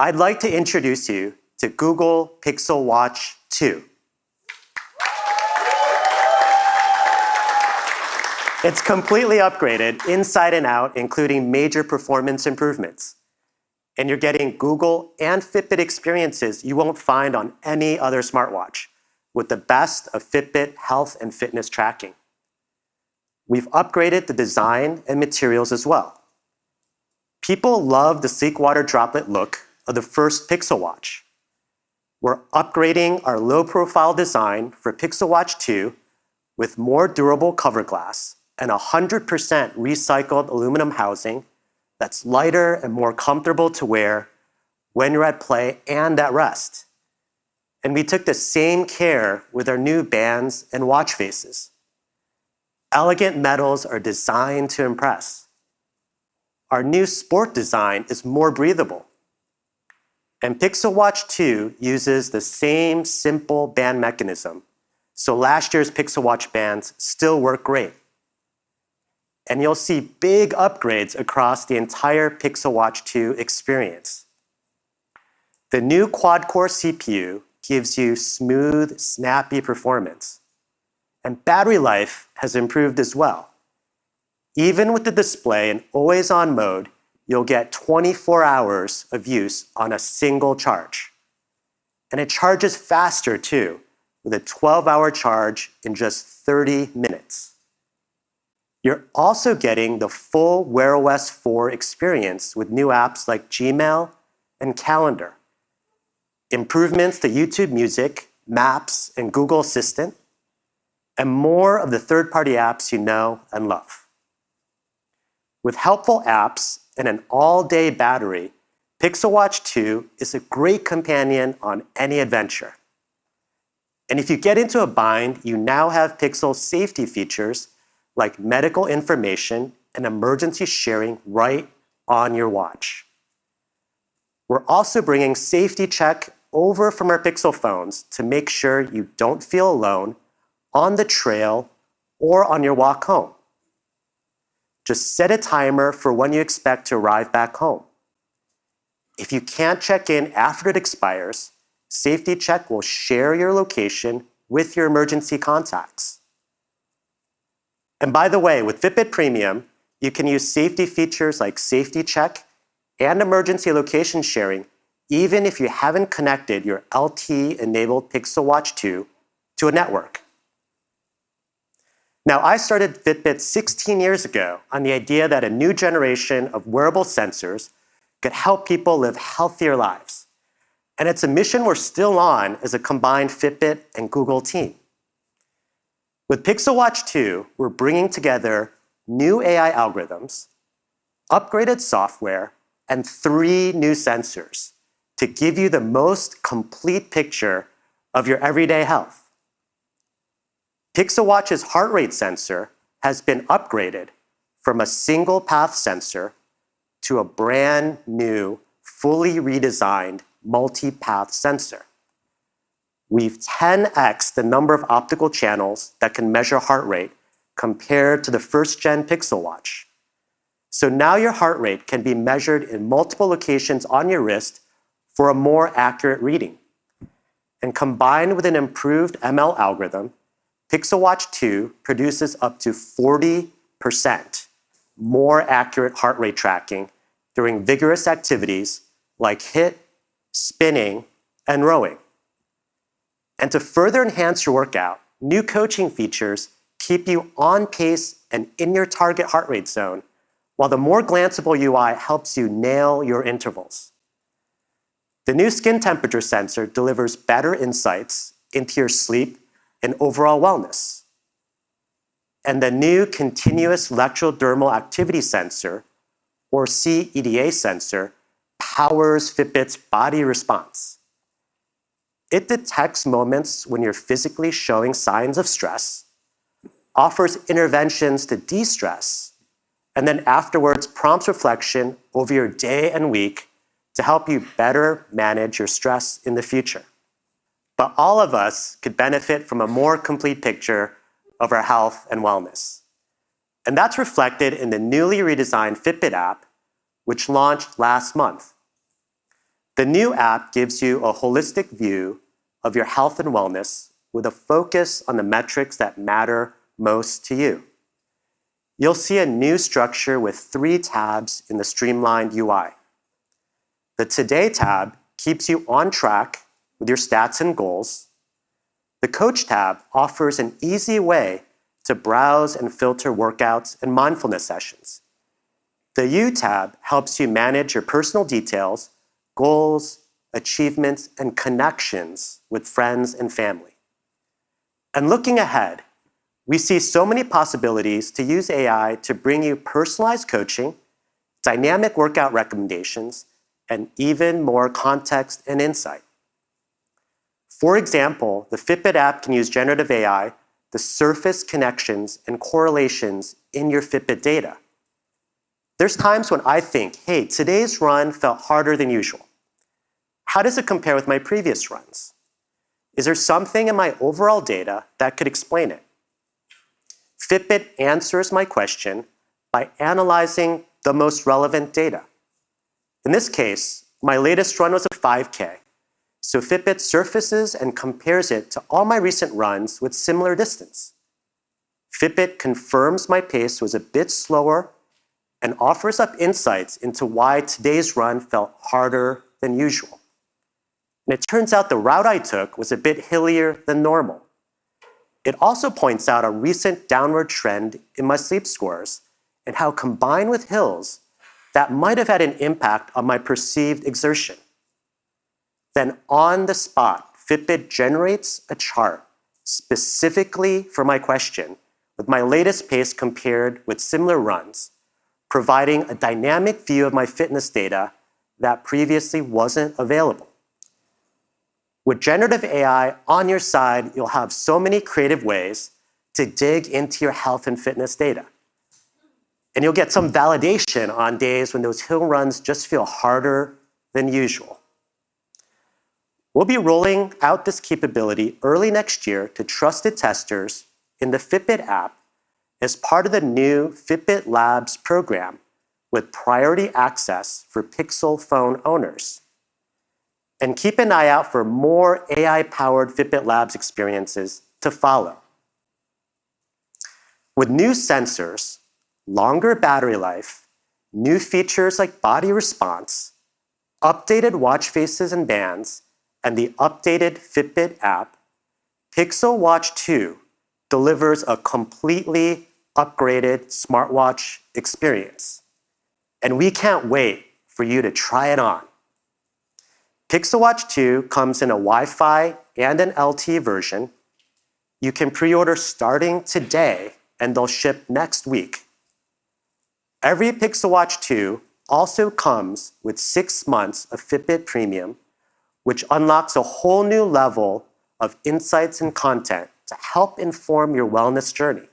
I'd like to introduce you to Google Pixel Watch 2. It's completely upgraded inside and out, including major performance improvements. And you're getting Google and Fitbit experiences you won't find on any other smartwatch, with the best of Fitbit health and fitness tracking. We've upgraded the design and materials as well. People love the sleek water droplet look of the first Pixel Watch. We're upgrading our low-profile design for Pixel Watch 2 with more durable cover glass and 100% recycled aluminum housing that's lighter and more comfortable to wear when you're at play and at rest. And we took the same care with our new bands and watch faces. Elegant metals are designed to impress. Our new sport design is more breathable. And Pixel Watch 2 uses the same simple band mechanism, so last year's Pixel Watch bands still work great. And you'll see big upgrades across the entire Pixel Watch 2 experience. The new quad-core CPU gives you smooth, snappy performance. And battery life has improved as well. Even with the display in always-on mode, you'll get 24 hours of use on a single charge. And it charges faster too, with a 12-hour charge in just 30 minutes. You're also getting the full Wear OS 4 experience with new apps like Gmail and Calendar, improvements to YouTube Music, Maps, and Google Assistant, and more of the third-party apps you know and love. With helpful apps and an all-day battery, Pixel Watch 2 is a great companion on any adventure. And if you get into a bind, you now have Pixel safety features like medical information and emergency sharing right on your watch. We're also bringing Safety Check over from our Pixel phones to make sure you don't feel alone on the trail or on your walk home. Just set a timer for when you expect to arrive back home. If you can't check in after it expires, Safety Check will share your location with your emergency contacts. And by the way, with Fitbit Premium, you can use safety features like Safety Check and emergency location sharing even if you haven't connected your LTE-enabled Pixel Watch 2 to a network. Now, I started Fitbit 16 years ago on the idea that a new generation of wearable sensors could help people live healthier lives. And it's a mission we're still on as a combined Fitbit and Google team. With Pixel Watch 2, we're bringing together new AI algorithms, upgraded software, and 3 new sensors to give you the most complete picture of your everyday health. Pixel Watch's heart rate sensor has been upgraded from a single path sensor to a brand new, fully redesigned multi-path sensor. We've 10x the number of optical channels that can measure heart rate compared to the first-gen Pixel Watch. So now your heart rate can be measured in multiple locations on your wrist for a more accurate reading. And combined with an improved ML algorithm, Pixel Watch 2 produces up to 40% more accurate heart rate tracking during vigorous activities like HIIT, spinning, and rowing. And to further enhance your workout, new coaching features keep you on pace and in your target heart rate zone, while the more glanceable UI helps you nail your intervals. The new skin temperature sensor delivers better insights into your sleep and overall wellness. And the new continuous electrodermal activity sensor, or CEDA sensor, powers Fitbit's body response. It detects moments when you're physically showing signs of stress, offers interventions to de-stress, and then afterwards prompts reflection over your day and week to help you better manage your stress in the future. But all of us could benefit from a more complete picture of our health and wellness. And that's reflected in the newly redesigned Fitbit app, which launched last month. The new app gives you a holistic view of your health and wellness with a focus on the metrics that matter most to you. You'll see a new structure with 3 tabs in the streamlined UI. The Today tab keeps you on track with your stats and goals. The Coach tab offers an easy way to browse and filter workouts and mindfulness sessions. The You tab helps you manage your personal details, goals, achievements, and connections with friends and family. And looking ahead, we see so many possibilities to use AI to bring you personalized coaching, dynamic workout recommendations, and even more context and insight. For example, the Fitbit app can use generative AI to surface connections and correlations in your Fitbit data. There's times when I think, hey, today's run felt harder than usual. How does it compare with my previous runs? Is there something in my overall data that could explain it? Fitbit answers my question by analyzing the most relevant data. In this case, my latest run was a 5K, so Fitbit surfaces and compares it to all my recent runs with similar distance. Fitbit confirms my pace was a bit slower and offers up insights into why today's run felt harder than usual. And it turns out the route I took was a bit hillier than normal. It also points out a recent downward trend in my sleep scores and how combined with hills, that might have had an impact on my perceived exertion. Then on the spot, Fitbit generates a chart specifically for my question with my latest pace compared with similar runs, providing a dynamic view of my fitness data that previously wasn't available. With generative AI on your side, you'll have so many creative ways to dig into your health and fitness data. And you'll get some validation on days when those hill runs just feel harder than usual. We'll be rolling out this capability early next year to trusted testers in the Fitbit app as part of the new Fitbit Labs program with priority access for Pixel phone owners. And keep an eye out for more AI-powered Fitbit Labs experiences to follow. With new sensors, longer battery life, new features like body response, updated watch faces and bands, and the updated Fitbit app, Pixel Watch 2 delivers a completely upgraded smartwatch experience. And we can't wait for you to try it on. Pixel Watch 2 comes in a Wi-Fi and an LTE version. You can pre-order starting today, and they'll ship next week. Every Pixel Watch 2 also comes with 6 months of Fitbit Premium, which unlocks a whole new level of insights and content to help inform your wellness journey.